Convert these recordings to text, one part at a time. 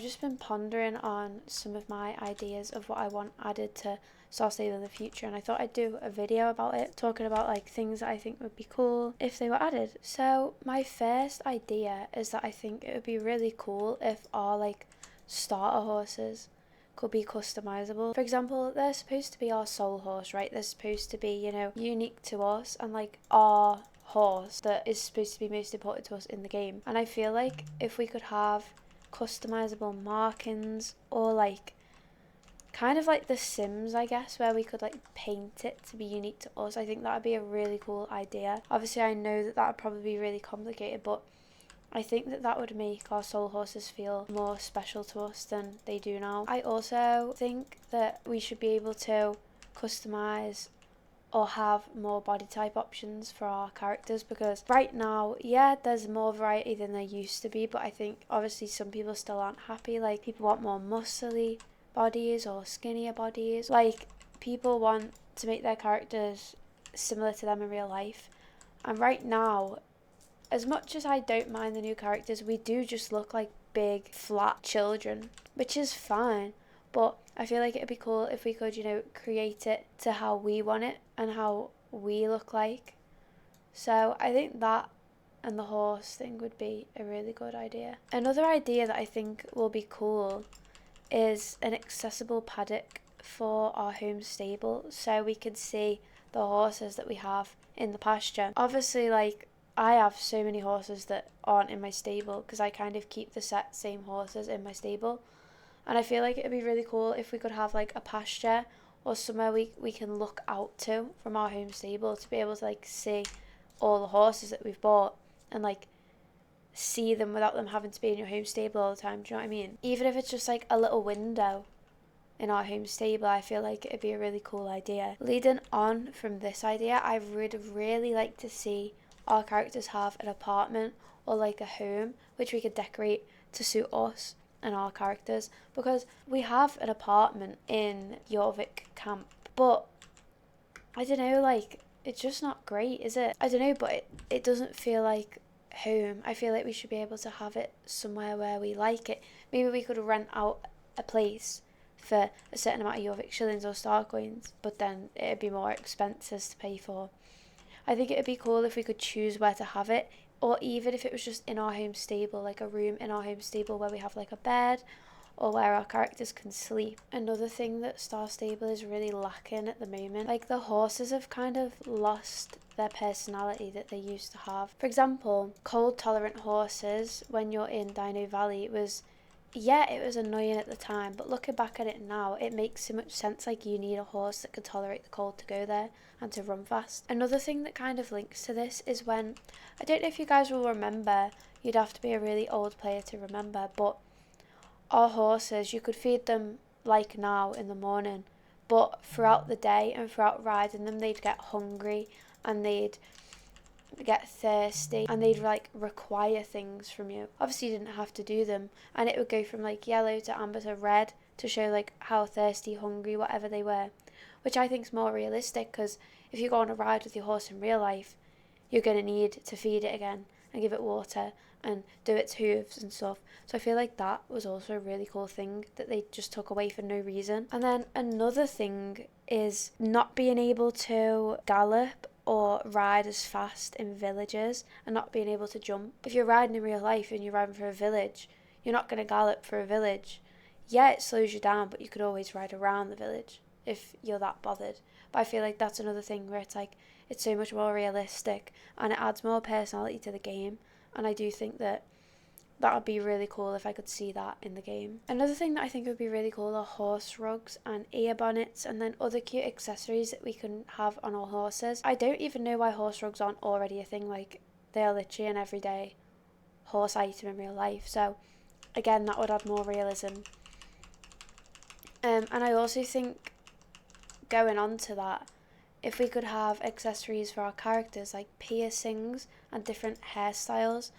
just been pondering on some of my ideas of what I want added to Star Stable in the future, and I thought I'd do a video about it, talking about like things that I think would be cool if they were added. So my first idea is that I think it would be really cool if our like starter horses could be customizable. For example, they're supposed to be our soul horse, right? They're supposed to be, you know, unique to us and like our horse that is supposed to be most important to us in the game. And I feel like if we could have customizable markings, or like kind of like The Sims, I guess, where we could like paint it to be unique to us, I think that would be a really cool idea. Obviously I know that that would probably be really complicated, but I think that that would make our soul horses feel more special to us than they do now. I also think that we should be able to customize or have more body type options for our characters, because right now, yeah, there's more variety than there used to be, but I think obviously some people still aren't happy. Like, people want more muscly bodies or skinnier bodies. Like, people want to make their characters similar to them in real life, and right now, as much as I don't mind the new characters, we do just look like big flat children, which is fine, but I feel like it'd be cool if we could, you know, create it to how we want it and how we look like. So I think that and the horse thing would be a really good idea. Another idea that I think will be cool is an accessible paddock for our home stable, so we could see the horses that we have in the pasture. Obviously, like, I have so many horses that aren't in my stable because I kind of keep the same horses in my stable. And I feel like it would be really cool if we could have like a pasture or somewhere we can look out to from our home stable to be able to like see all the horses that we've bought and like see them without them having to be in your home stable all the time. Do you know what I mean? Even if it's just like a little window in our home stable, I feel like it'd be a really cool idea. Leading on from this idea, I would really like to see our characters have an apartment or like a home which we could decorate to suit us and our characters, because we have an apartment in Jorvik camp, but I don't know, like, it's just not great, is it? I don't know, but it doesn't feel like home. I feel like we should be able to have it somewhere where we like it. Maybe we could rent out a place for a certain amount of Jorvik shillings or star coins, but then it'd be more expenses to pay for. I think it'd be cool if we could choose where to have it, or even if it was just in our home stable, like a room in our home stable where we have like a bed or where our characters can sleep. Another thing that Star Stable is really lacking at the moment, like, the horses have kind of lost their personality that they used to have. For example, cold tolerant horses, when you're in Dino Valley, it was annoying at the time, but looking back at it now, it makes so much sense. Like, you need a horse that can tolerate the cold to go there and to run fast. Another thing that kind of links to this is when, I don't know if you guys will remember, you'd have to be a really old player to remember, but our horses, you could feed them like now in the morning, but throughout the day and throughout riding them, they'd get hungry and they'd get thirsty and they'd like require things from you. Obviously you didn't have to do them, and it would go from like yellow to amber to red to show like how thirsty, hungry, whatever they were, which I think is more realistic, because if you go on a ride with your horse in real life, you're going to need to feed it again and give it water and do its hooves and stuff. So I feel like that was also a really cool thing that they just took away for no reason. And then another thing is not being able to gallop or ride as fast in villages and not being able to jump. If you're riding in real life and you're riding for a village, you're not going to gallop for a village. Yeah, it slows you down, but you could always ride around the village if you're that bothered. But I feel like that's another thing where it's like, it's so much more realistic and it adds more personality to the game. And I do think that that would be really cool if I could see that in the game. Another thing that I think would be really cool are horse rugs and ear bonnets, and then other cute accessories that we can have on our horses. I don't even know why horse rugs aren't already a thing. Like, they are literally an everyday horse item in real life. So again, that would add more realism. And I also think, going on to that, if we could have accessories for our characters like piercings and different hairstyles.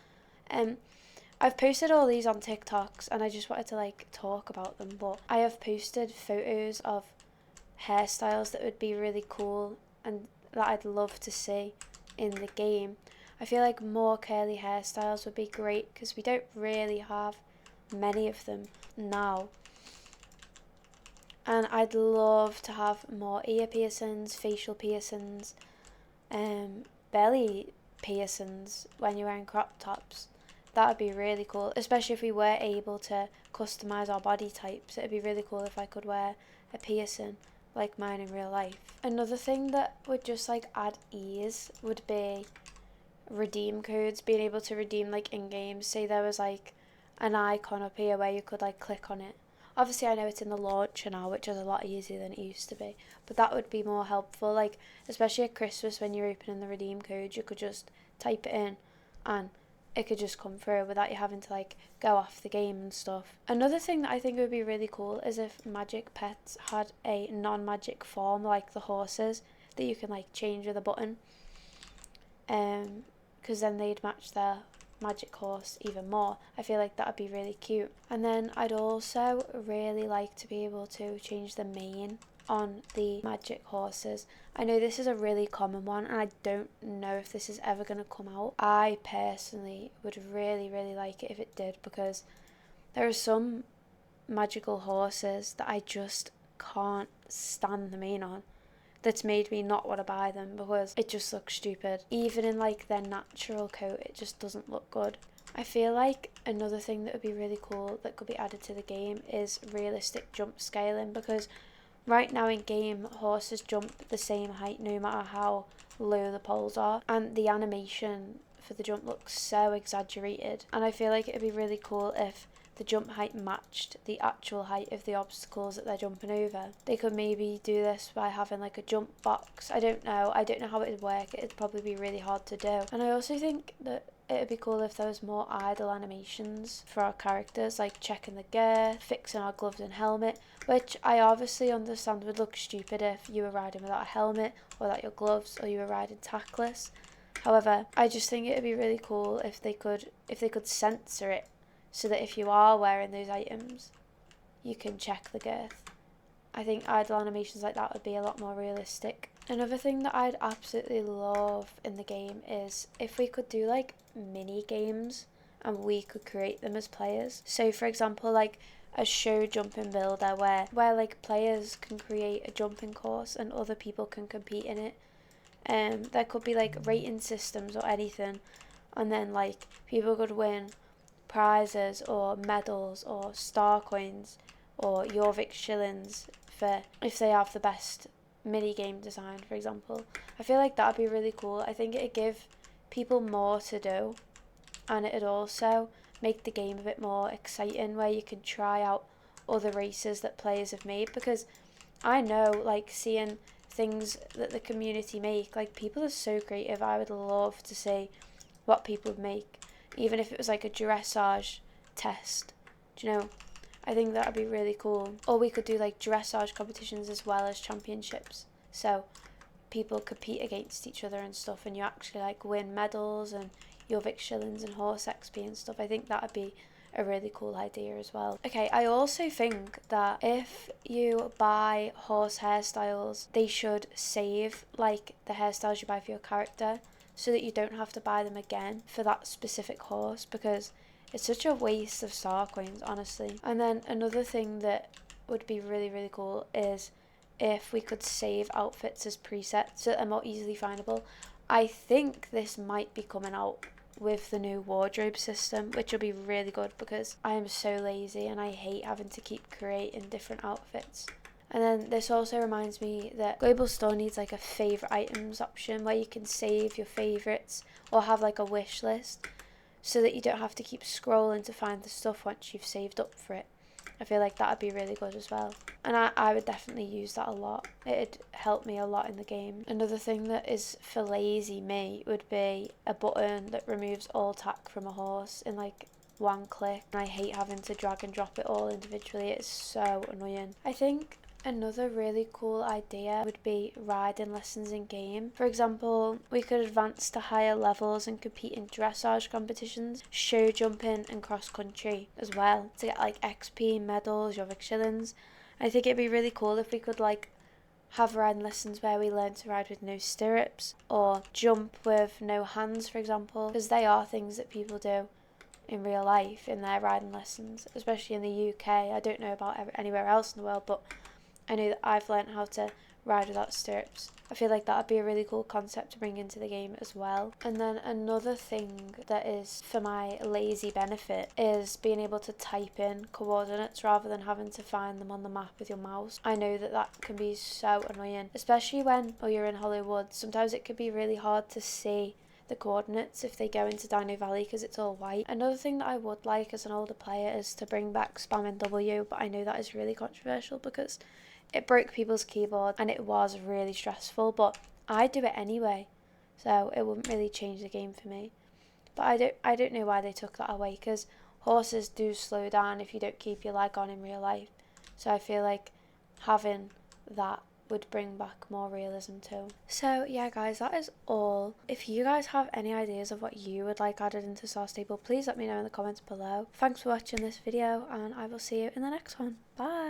I've posted all these on TikToks and I just wanted to like talk about them, but I have posted photos of hairstyles that would be really cool and that I'd love to see in the game. I feel like more curly hairstyles would be great because we don't really have many of them now. And I'd love to have more ear piercings, facial piercings, belly piercings when you're wearing crop tops. That would be really cool, especially if we were able to customise our body types. It would be really cool if I could wear a piercing like mine in real life. Another thing that would just like add ease would be redeem codes, being able to redeem like in games. Say there was like an icon up here where you could like click on it. Obviously I know it's in the launcher now, which is a lot easier than it used to be, but that would be more helpful, like especially at Christmas when you're opening the redeem codes, you could just type it in and it could just come through without you having to like go off the game and stuff. Another thing that I think would be really cool is if magic pets had a non-magic form like the horses that you can like change with a button, because then they'd match their magic horse even more. I feel like that would be really cute. And then I'd also really like to be able to change the mane on the magic horses. I know this is a really common one and I don't know if this is ever going to come out. I personally would really like it if it did, because there are some magical horses that I just can't stand the mane on. That's made me not want to buy them because it just looks stupid. Even in like their natural coat, it just doesn't look good. I feel like another thing that would be really cool that could be added to the game is realistic jump scaling, because right now in game, horses jump the same height no matter how low the poles are, and the animation for the jump looks so exaggerated, and I feel like it would be really cool if the jump height matched the actual height of the obstacles that they're jumping over. They could maybe do this by having like a jump box. I don't know how it would work. It'd probably be really hard to do. And I also think that it would be cool if there was more idle animations for our characters, like checking the gear, fixing our gloves and helmet, which I obviously understand would look stupid if you were riding without a helmet or without your gloves, or you were riding tackless. However, I just think it would be really cool if they could censor it, so that if you are wearing those items, you can check the girth. I think idle animations like that would be a lot more realistic. Another thing that I'd absolutely love in the game is if we could do like mini games and we could create them as players. So for example, like a show jumping builder where like players can create a jumping course and other people can compete in it. There could be like rating systems or anything, and then like people could win prizes or medals or star coins or Jorvik shillings for if they have the best mini game design, for example. I feel like that would be really cool. I think it'd give people more to do, and it'd also make the game a bit more exciting, where you can try out other races that players have made, because I know like seeing things that the community make, like people are so creative. I would love to see what people would make, even if it was like a dressage test, do you know? I think that would be really cool. Or we could do like dressage competitions as well as championships, so people compete against each other and stuff, and you actually like win medals and Jorvik shillings and horse XP and stuff. I think that would be a really cool idea as well. Okay, I also think that if you buy horse hairstyles, they should save like the hairstyles you buy for your character, so that you don't have to buy them again for that specific horse, because it's such a waste of star coins, honestly. And then another thing that would be really cool is if we could save outfits as presets so that they're more easily findable. I think this might be coming out with the new wardrobe system, which will be really good, because I am so lazy and I hate having to keep creating different outfits. And then this also reminds me that Global Store needs like a favourite items option where you can save your favourites or have like a wish list, so that you don't have to keep scrolling to find the stuff once you've saved up for it. I feel like that would be really good as well. And I would definitely use that a lot. It'd help me a lot in the game. Another thing that is for lazy me would be a button that removes all tack from a horse in like one click. And I hate having to drag and drop it all individually. It's so annoying. I think another really cool idea would be riding lessons in game. For example, we could advance to higher levels and compete in dressage competitions, show jumping and cross country as well, to get like XP, medals, Jorvik shillings. I think it'd be really cool if we could like have riding lessons where we learn to ride with no stirrups, or jump with no hands, for example, because they are things that people do in real life in their riding lessons, especially in the UK. I don't know about anywhere else in the world, but I know that I've learned how to ride without stirrups. I feel like that would be a really cool concept to bring into the game as well. And then another thing that is for my lazy benefit is being able to type in coordinates rather than having to find them on the map with your mouse. I know that that can be so annoying, especially when you're in Hollywood. Sometimes it can be really hard to see the coordinates if they go into Dino Valley because it's all white. Another thing that I would like as an older player is to bring back spamming W, but I know that is really controversial because it broke people's keyboard and it was really stressful, but I do it anyway, so it wouldn't really change the game for me. But I don't know why they took that away, because horses do slow down if you don't keep your leg on in real life. So I feel like having that would bring back more realism too. So yeah guys, that is all. If you guys have any ideas of what you would like added into Star Stable, please let me know in the comments below. Thanks for watching this video and I will see you in the next one. Bye!